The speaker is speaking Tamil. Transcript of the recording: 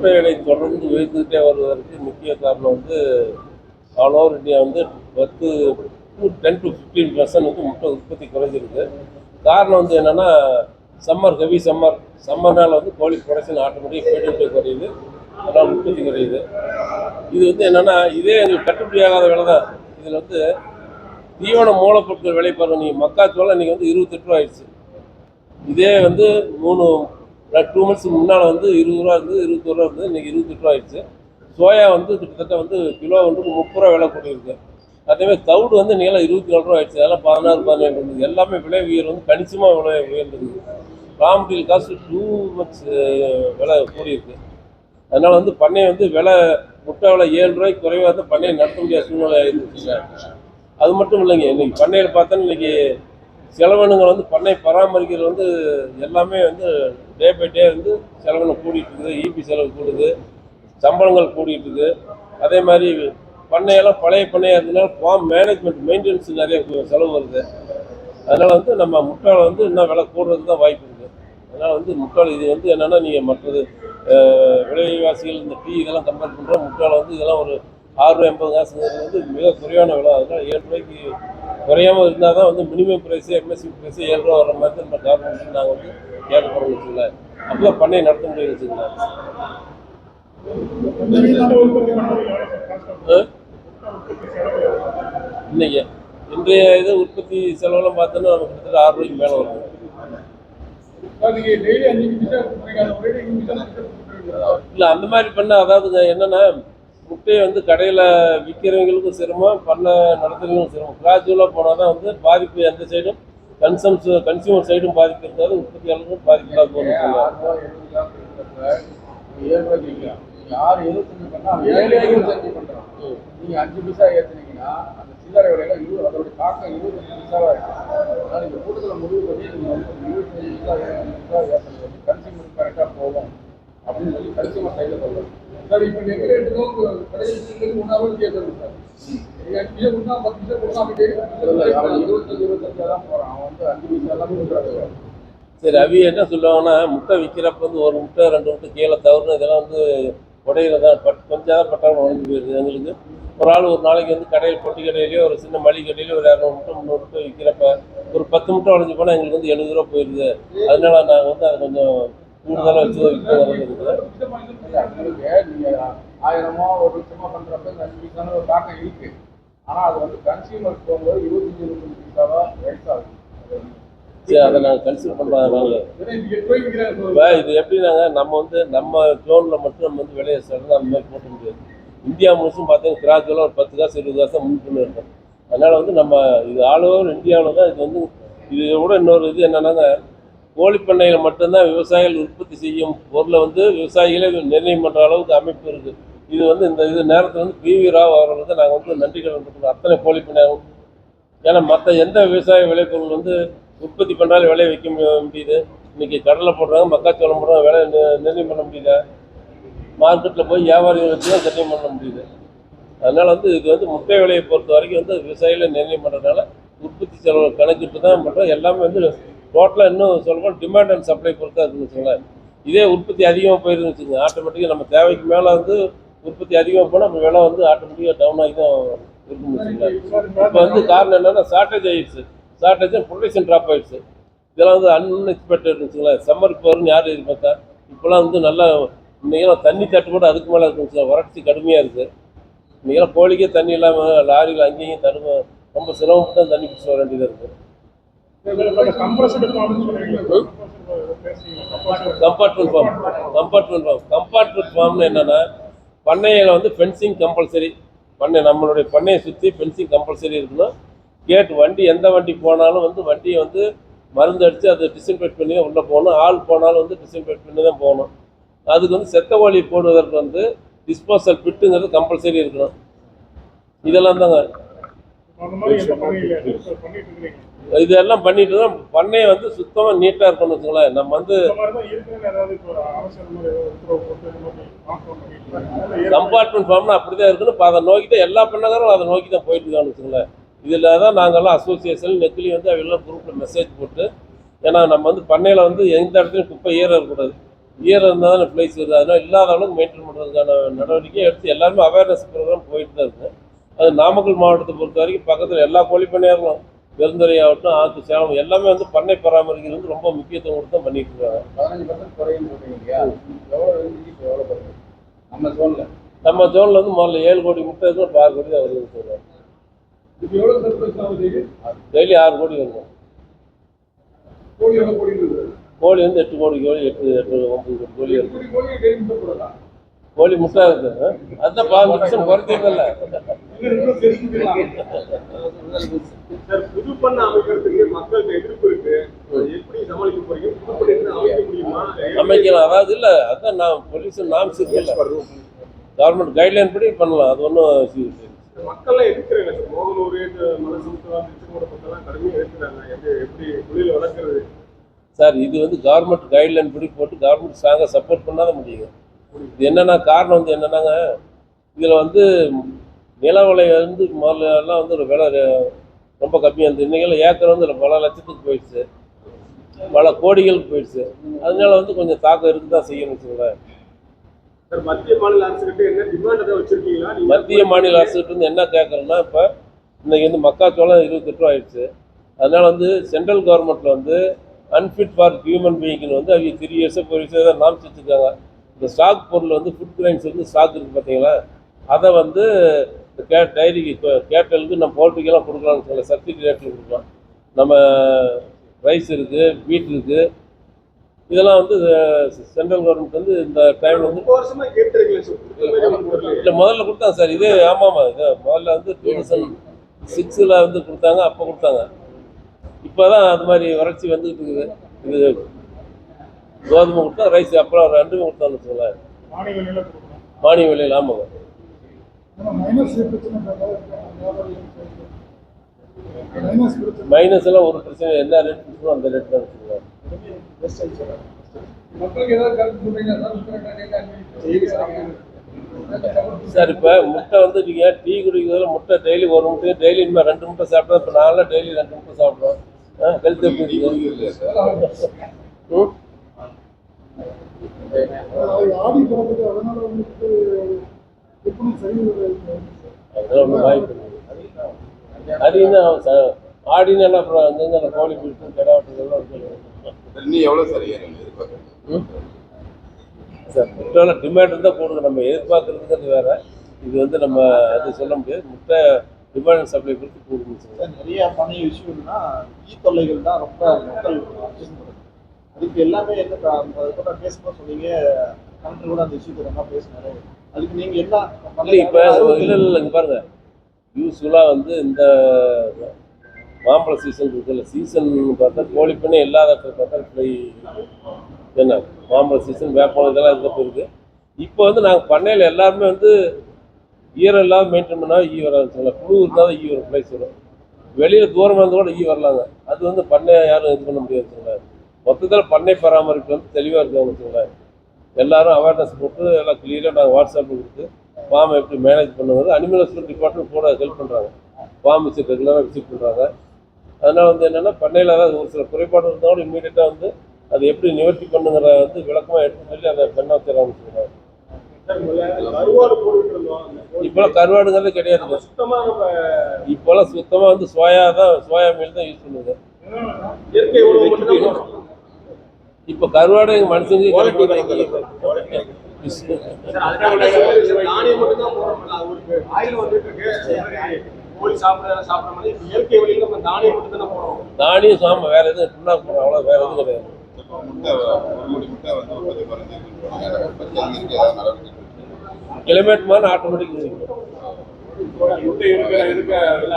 முட்டை விலை தொடர்ந்து உயர்ந்துகிட்டே வருவதற்கு முக்கிய காரணம் வந்து ஆல் ஓவர் இந்தியா வந்து 10 to 15% வந்து முட்டை உற்பத்தி குறைஞ்சிருக்கு. காரணம் வந்து என்னென்னா ஹெவி சம்மர்னால வந்து கோழி ப்ரொடக்ஷன் ஆட்டோமேட்டிக் ஃபீடிங் குறையுது, அதனால் உற்பத்தி குறையுது. இது வந்து என்னென்னா இதே எங்களுக்கு கட்டுப்படியாகாத வேலை தான். இதில் வந்து தீவன மூலப்பொருட்கள் விலை பாருங்க, நீங்கள் மக்காச்சோளம் இன்றைக்கி வந்து 28 ரூபா ஆயிடுச்சு. இதே வந்து 2 months முன்னால் வந்து 20 ரூபா இருந்தது, 21 ரூபா இருந்தது, இன்றைக்கி 28 ரூபா ஆயிடுச்சு. சோயா வந்து கிட்டத்தட்ட வந்து கிலோ வந்து 30 ரூபா விலை கூட்டியிருக்கு. அதேமாதிரி தவிடு வந்து நீளம் 24 ரூபா ஆயிடுச்சு, அதெல்லாம் 16-17 இருந்தது. எல்லாமே விலை உயர்வு வந்து கணிசமாக விலை உயர்ந்துருக்குது. Raw material cost too much விலை கூடியிருக்கு. அதனால் வந்து பண்ணை வந்து விலை முட்டை விலை 7 ரூபாய்க்கு குறைவாக இருந்தால் பண்ணையை நடத்த முடியாத சூழ்நிலை ஆகிருந்துச்சுங்க. அது மட்டும் இல்லைங்க, இன்றைக்கி பண்ணையில் பார்த்தோன்னா இன்றைக்கி செலவினங்கள் வந்து பண்ணை பராமரிக்கிறது வந்து எல்லாமே வந்து டே பை டே வந்து செலவினம் கூடிட்டு இருக்குது. இபி செலவு கூடுது, சம்பளங்கள் கூடிட்டு இருக்குது. அதே மாதிரி பண்ணையெல்லாம் பழைய பண்ணையாக இருந்ததுனால ஃபார்ம் மேனேஜ்மெண்ட் மெயின்டெனன்ஸ் நிறைய செலவு வருது. அதனால் வந்து நம்ம முட்டாளை வந்து இன்னும் விலை கூடுறதுக்கு தான் வாய்ப்பு இருக்குது. அதனால் வந்து முட்டாள் இது வந்து என்னென்னா நீங்கள் மற்றது விலைவாசிகள் இந்த டீ இதெல்லாம் கம்பேர் பண்ணுறோம். முட்டாளை வந்து இதெல்லாம் ஒரு 6 ரூபா 80 காசுங்கிறது வந்து மிக குறைவான விலை. அதனால் 7 ரூபாய்க்கு குறையாமல் இருந்தால் தான் வந்து மினிமம் ப்ரைஸு எம்எஸ்பி ப்ரைஸு 7 ரூபா வர மாதிரி நம்ம கவர்மெண்ட் நாங்கள் வந்து கேட்கப்படுறோம்னு வச்சுக்கல. அப்போ தான் பண்ணையை நடத்த முடியும்னு வச்சுக்கலாம். இன்னைக்கு இன்றைய இது உற்பத்தி செலவெல்லாம் பார்த்தோன்னா நம்ம கிட்டத்தட்ட 6 ரூபாய்க்கு மேலே வரும். இல்லை அந்த மாதிரி பண்ணால் அதாவதுங்க என்னென்னா முட்டையை வந்து கடையில் விற்கிறவங்களுக்கும் சிரமம், பண்ணை நடத்துறவங்களுக்கும் சிரமம். கிராஜுவலாக போனால் தான் வந்து பாதிப்பு எந்த சைடும் கன்சியூமர் சைடும் பாதிப்பு இருக்காது, உற்பத்தியாளர்களும் பாதிப்பு போகணும். யார் 25 பண்ணா 7.25 பண்றோம். நீங்க 5 பைசா ஏத்துனீங்கன்னா அந்த சில்லறை விலையில அதோட தாக்கம் 25 பைசாவா இருக்கு. அதனால இந்த கூட்டத்தில் முடிவு பண்ணி நீங்க வந்து 25 பைசா 25 பைசா ஏற்றுறது கன்சியூமர் கரெக்டாக போகும் அப்படின்னு சொல்லி கன்சியூமர் சைடில் சொல்றோம். சார் இப்போ நெக் ரேட்டுக்கும் கடையில் ஒன்றாவது கேட்கறது சார். 5 பைசா கொடுத்தா 10 பைசா கொடுத்தா அப்படி கேட்கறது. அவன் 25 தான் போறான், அவன் வந்து 5 பைசா எல்லாம் கொடுக்குறாங்க. சரி, அவி என்ன சொல்லுவாங்கன்னா முட்டை விற்கிறப்ப வந்து ஒரு முட்டை 2 முட்டை கீழே தவறுனு இதெல்லாம் வந்து உடையிறதா கொஞ்சம் பட்டாலும் உடஞ்சி போயிடுது. எங்களுக்கு ஒரு ஆள் ஒரு நாளைக்கு வந்து கடையில் பொட்டி கடையிலையோ ஒரு சின்ன மளிகை கடையிலையோ ஒரு 200 முட்டை 300 முட்டை விற்கிறப்ப ஒரு 10 முட்டை உடஞ்சி போனால் எங்களுக்கு வந்து 70 ரூபா போயிடுது. அதனால நாங்கள் வந்து அதை கொஞ்சம் கூடுதலாக வச்சு விற்கிறது. நீங்கள் 1000 ஒரு லட்சமா பண்ணுறப்ப இந்த 5 பைசான ஒரு தாக்கம் இருக்கு. ஆனால் அது வந்து கன்சியூமருக்கு போகும்போது 25 பைசாவா ரைஸ் ஆகுது. அதை நாங்கள் கன்சிடர் பண்ணுறதுனால இது எப்படின்னாங்க நம்ம வந்து நம்ம ஜோனில் மட்டும் நம்ம வந்து விலையை சொல்கிறது அந்த மாதிரி போட்ட முடியாது. இந்தியா முழுசும் பார்த்தீங்கன்னா கிராஜுவலாக ஒரு 10 காசு 20 காசு தான் முன்பின்னு இருக்கும். அதனால் வந்து நம்ம இது ஆல் ஓவர் இந்தியாவில் தான் இது வந்து இது கூட இன்னொரு இது என்னென்னாங்க கோழிப்பண்ணையில் மட்டும்தான் விவசாயிகள் உற்பத்தி செய்யும் பொருளை வந்து விவசாயிகளே நிர்ணயம் பண்ணுற அளவுக்கு அமைப்பு இருக்குது. இது வந்து இந்த நேரத்தில் வந்து PV ராவ் அவர்களுக்கு நாங்கள் வந்து நன்றி கடன் கொடுக்குறோம் அத்தனை கோழிப்பண்ணையாகும். ஏன்னா மற்ற எந்த விவசாய விளைபொருள் வந்து உற்பத்தி பண்ணுறாலும் விலையை வைக்க முடியுது. இன்றைக்கி கடலை போடுறாங்க, மக்காச்சோளம் போடுறாங்க, விலை நிர்ணயம் பண்ண முடியல. மார்க்கெட்டில் போய் வியாபாரிகள் வச்சு தான் நிர்ணயம் பண்ண முடியுது. அதனால் வந்து இது வந்து முட்டை விலையை பொறுத்த வரைக்கும் வந்து விவசாயிகளை நிர்ணயம் பண்ணுறதுனால உற்பத்தி செலவு கணக்கிட்டு தான் பண்ணுறோம். எல்லாமே வந்து டோட்டலாக இன்னும் சொல்லப்போனால் டிமாண்ட் அண்ட் சப்ளை பொறுத்தா இருக்குன்னு வச்சுங்களேன். இதே உற்பத்தி அதிகமாக போயிருந்துன்னு வச்சுக்கோங்க, ஆட்டோமேட்டிக்காக நம்ம தேவைக்கு மேலே வந்து உற்பத்தி அதிகமாக போனால் நம்ம விலை வந்து ஆட்டோமேட்டிக்காக டவுன் ஆகி தான் இருக்குன்னு வச்சுக்கோங்களேன். இப்போ வந்து காரணம் என்னென்னா ஷார்ட்டேஜ் ஆகிடுச்சு. ஷார்ட்டேஜ் ப்ரொடக்ஷன் ட்ராப் ஆகிடுச்சு. இதெல்லாம் வந்து அன்எக்ஸ்பெக்டட் இருந்துச்சுங்களேன். சம்மருக்கு வரும்னு யார் எதிர்பார்த்தா? இப்போலாம் வந்து நல்லா இன்றைக்கெல்லாம் தண்ணி தட்டுப்பாடு அதுக்கு மேலே இருக்குங்க. வறட்சி கடுமையாக இருக்குது. இன்றைக்கெல்லாம் கோழிக்கே தண்ணி இல்லாமல் லாரிகள் அங்கேயும் ரொம்ப சிரமப்பட்டு தான் தண்ணி பிடிச்சி வர வேண்டியதாக இருக்குது. கம்பார்ட்மெண்ட் ஃபார்ம்னு என்னென்னா பண்ணையில் வந்து ஃபென்சிங் கம்பல்சரி. நம்மளுடைய பண்ணையை சுற்றி ஃபென்சிங் கம்பல்சரி இருக்கணும். கேட் வண்டி எந்த வண்டி போனாலும் வந்து வண்டியை வந்து மருந்து அடித்து அதை டிஸ்இன்ஃபெக்ட் பண்ணி தான் உள்ளே போகணும். ஆள் போனாலும் வந்து டிஸ்இன்ஃபெக்ட் பண்ணி தான் போகணும். அதுக்கு வந்து செத்த கோழி போடுவதற்கு வந்து டிஸ்போசல் பிட்டுங்கிறது கம்பல்சரி இருக்கணும். இதெல்லாம் தாங்க இதெல்லாம் பண்ணிட்டு தான் பண்ணையை வந்து சுத்தமாக நீட்டாக இருக்கணும்னு வச்சுங்களேன். நம்ம வந்து கம்பார்ட்மெண்ட் ஃபார்ம்னா அப்படி தான் இருக்கணும். இப்போ அதை நோக்கி தான் எல்லா பண்ணக்காரும் அதை நோக்கி தான் போயிட்டு இருக்கான்னு வச்சுங்களேன். இதில் தான் நாங்கள்லாம் அசோசியேஷன் நெக்கிலையும் வந்து அவெல்லாம் குரூப்பில் மெசேஜ் போட்டு, ஏன்னா நம்ம வந்து பண்ணையில் வந்து எந்த இடத்துலையும் குப்பை ஏற இருக்கக்கூடாது. ஈரம் இருந்தால் தானே ஃப்ளைஸ் வருது. அதனால் இல்லாத அளவுக்கு மெயின்டைன் பண்ணுறதுக்கான நடவடிக்கையை எடுத்து எல்லாருமே அவேர்னஸ் ப்ரோக்ராம் போயிட்டு தான் இருக்குது. அது நாமக்கல் மாவட்டத்தை பொறுத்த வரைக்கும் பக்கத்தில் எல்லா கோழி பண்ணையாரும் பெருந்துறை ஆகட்டும், ஆத்து, சேலம் எல்லாமே வந்து பண்ணை பராமரிக்கிறது வந்து ரொம்ப முக்கியத்துவம் கொடுத்து தான் பண்ணிட்டு இருக்காங்க. 15% குறையும் சொல்றீங்க இல்லையா? எவ்வளோ இருந்துச்சு, இப்போ எவ்வளோ குறையும் நம்ம ஜோனில் வந்து முதல்ல 7 கோடி முட்டை இருக்கும், இப்போ 6 கோடி தான் வருதுன்னு சொல்லுவாங்க. இப்போ எவ்வளோ சர்ப்ரைஸ் ஆகுது? டெய்லி 6 கோடி வருது. கோழி எவ்வளோ கோடி இருக்குது? கோழி வந்து 8 கோடி கோழி 8 9 கோடி கோழி இருக்கு. கோழி டெய்லி முட்டை போடலாம். கோழி முட்டை இருக்குது. அதுதான் 15% குறைச்சிருக்கல. சார், புது பண்ண அமைக்கிறதுக்கு மக்களுக்கு எதிர்ப்பு இருக்கு. எப்படி சமாளிக்க போறீங்க? புது பண்ண அமைக்க முடியுமா? அமைக்கலாம். அதாவது இல்லை, அதுதான் நான் பொல்யூஷன் நாம்ஸ் இருக்குல்ல, கவர்மெண்ட் கைட்லைன் படி பண்ணலாம். அது ஒன்றும் மக்கள்லாம் எதிர்க்கிறாங்க சார். மோகனூர், மலசுத்தம், திருச்செங்கோட பக்கம்லாம் கடுமையாக எதிர்க்கிறாங்க. எப்படி தொழில் வளர்க்குறது சார்? இது வந்து கவர்மெண்ட் கைட்லைன் படி போட்டு கவர்மெண்ட் ஸ்ட்ராங்காக சப்போர்ட் பண்ணாத முடியுங்க. இது என்னென்னா காரணம் வந்து என்னென்னாங்க, இதில் வந்து நில விலை வந்து முதல்லலாம் வந்து ஒரு விலை ரொம்ப கம்மியாக இருந்தது. இன்றைக்கெல்லாம் ஏக்கர் வந்து பல லட்சத்துக்கு போயிடுச்சு, பல கோடிகளுக்கு போயிடுச்சு. அதனால வந்து கொஞ்சம் தாக்கம் இருக்கு தான் செய்யணும் வச்சுங்களேன். சார், மத்திய மாநில அரசுகிட்ட என்ன டிமாண்ட் எதாவது வச்சிருக்கீங்களா? மத்திய மாநில அரசுகிட்ட வந்து என்ன கேட்குறோன்னா, இப்போ இன்றைக்கி வந்து மக்காச்சோளம் 28 ரூபா ஆயிடுச்சு. அதனால் வந்து சென்ட்ரல் கவர்மெண்ட்டில் வந்து அன்ஃபிட் ஃபார் ஹியூமன் பீயிங்னு வந்து அவங்க 3 இயர்ஸ் 4 இயர்ஸ் தான் நாம்ஸ் வச்சுருக்காங்க. இந்த ஸ்டாக் பொருள் வந்து ஃபுட் கிரைன்ஸ் வந்து ஸ்டாக் இருக்குது பார்த்தீங்களா, அதை வந்து டைரிக்கு கேட்டலுக்கு நம்ம போல்ட்ரிக்கெல்லாம் கொடுக்கலாம்னு சொல்லலாம். சப்சிடி ரேட்டில் கொடுக்கலாம். நம்ம ரைஸ் இருக்குது, வீட் இருக்குது, இதெல்லாம் வந்து சென்ட்ரல் கவர்மெண்ட் வந்து இந்த டைம் வந்து வருஷமா கேட்டுருக்கீங்க சார். இல்லை முதல்ல கொடுத்தாங்க சார். இது ஆமாம், இது முதல்ல வந்து 2006 வந்து கொடுத்தாங்க, அப்போ கொடுத்தாங்க. இப்போ தான் அது மாதிரி வறட்சி வந்துக்கிட்டு இருக்குது. இது கோதுமை கொடுத்தா, ரைஸ் அப்புறம் 2மே கொடுத்தான்னு வச்சுங்களேன். மானிய விலையில். ஆமாங்க. மைனஸ் எல்லாம் ஒரு பிரச்சனை, என்ன ரேட் கொடுக்கணும் அந்த ரேட் தான் வச்சுக்கலாம். மக்களுக்கு ஏதாவது கருத்து சொல்றீங்களா சார்? இப்போ முட்டை வந்து நீங்கள் டீ குடிக்கிறதுல முட்டை டெய்லி ஒரு முட்டை, டெய்லி இனிமேல் 2 முட்டை சாப்பிட்டா, இப்போ நான்லாம் டெய்லி 2 முட்டை சாப்பிட்றோம். ஹெல்த் எப்படி இருக்குது? அதெல்லாம் ஒன்றும் வாய்ப்பு இல்லை. அடின்னா ஆடினா அப்புறம் அங்கங்கே அந்த கோழி பிடிக்கும், கடை வெட்டுறதெல்லாம் இன்னும் எவ்வளோ சார் எதிர்பார்க்குறீங்க? சார் முட்டையில் டிமாண்ட் இருந்தால் போடுங்க. நம்ம எதிர்பார்க்குறதுங்கிறது வேறு. இது வந்து நம்ம அது சொல்ல முடியாது. முட்டை டிமாண்ட் சப்ளை கொடுத்து போடுங்க சார். நிறைய பணி விஷயம்னா தொல்லைகள் தான் ரொம்ப மக்கள் அதுக்கு எல்லாமே என்ன கூட பேசணும் சொன்னீங்க. கலெக்டர் கூட அந்த விஷயத்தை ரொம்ப பேசினாரு. அதுக்கு நீங்கள் என்ன இல்லை இப்போ இல்லை இங்கே பாருங்கள், யூஸ்ஃபுல்லாக வந்து இந்த மாம்பழ சீசன் இருக்குல்ல, சீசன் பார்த்தா கோழி பண்ணை இல்லாத பார்த்தா ஃப்ளை என்ன மாம்பழ சீசன், வேப்பம் இதெல்லாம் இருக்கப்போ இருக்குது. இப்போ வந்து நாங்கள் பண்ணையில் எல்லாருமே வந்து ஈரம் இல்லாத மெயின்டைன் பண்ணால் ஈ வராது. குழு இருந்தால் தான் ஈ வரும், ஃப்ளைஸ் வரும். வெளியில் தூரமாக இருந்தால் கூட ஈ வரலாங்க. அது வந்து பண்ணையை யாரும் இது பண்ண முடியாது. மொத்தத்தில் பண்ணை பராமரிப்பு வந்து தெளிவாக இருக்காங்க வச்சுங்களேன். எல்லோரும் அவேர்னஸ் போட்டு எல்லாம் கிளியராக நாங்கள் வாட்ஸ்அப்பில் கொடுத்து ஃபார்மை எப்படி மேனேஜ் பண்ணுறது, அனிமல் ஹஸ்பண்ட் டிபார்ட்மெண்ட் கூட ஹெல்ப் பண்ணுறாங்க. ஃபார்ம் விசிட் ரெகுலராக விசிட் பண்ணுறாங்க. அதனால் வந்து என்னென்னா பண்ணையில் ஏதாவது ஒரு சில குறைபாடு இருந்தாலும் இம்மீடியட்டாக வந்து அது எப்படி நிவர்த்தி பண்ணுங்கிற வந்து விளக்கமாக எடுத்து சொல்லி அதை பண்ண வச்சுருக்காங்க வச்சுக்கோங்க. இப்போலாம் கருவாடுங்கிறது கிடையாது. இப்போலாம் சுத்தமாக வந்து சோயா மீல் தான் யூஸ் பண்ணுது. இப்போ கருவாடு எங்கள் மனுஷங்க தானியம் சாம வேற எதுவும் புண்ணாக்கு போடுறோம், அவ்வளோ வேற எதுவும் கிடையாது. கிலோமீட்டர் மாதிரி ஆட்டோமேட்டிக் கிடைக்க முடியாதுல்ல.